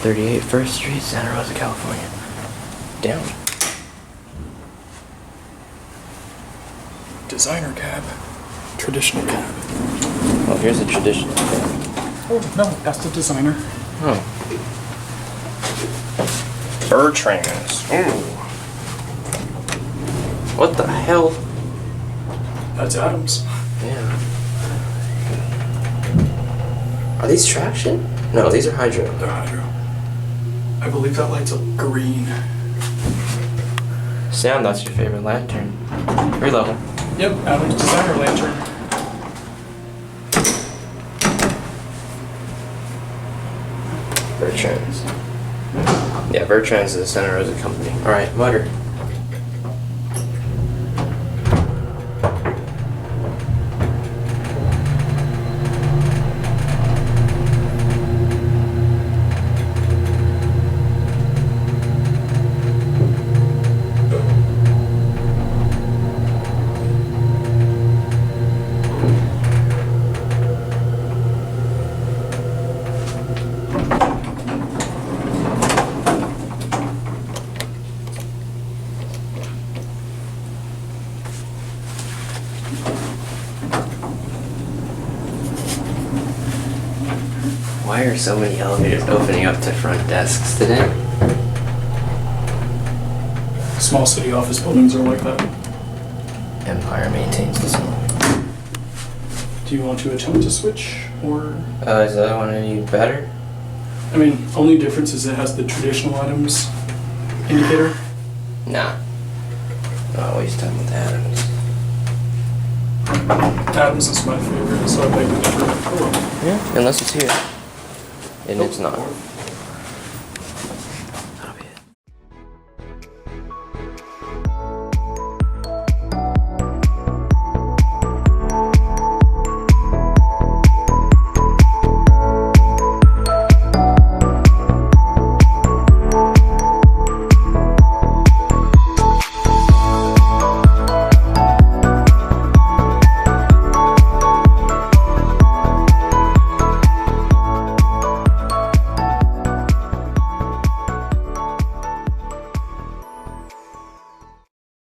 Elevators-438 First Street, Santa Rosa, California. Down. Designer cab. Traditional cab. Oh, here's a traditional cab. Oh, no, that's the designer. Oh. Vertrans. Ooh. What the hell? That's Adams. Yeah. Are these traction? No, these are hydro. They're hydro. I believe that light's a green. Sam, that's your favorite lantern. Your level. Yep, Adams designer lantern. Vertrans. Yeah, Vertrans is a Santa Rosa company. Alright, motor. Why are so many elevators opening up to front desks today? Small city office buildings are like that. Empire maintains this one. Do you want to attempt to switch, or? Is the other one any better? I mean, only difference is it has the traditional items indicator. Nah. Oh, waste time with Adams. Adams is my favorite, so I beg to differ. Oh well. Yeah, unless it's here. And it's not.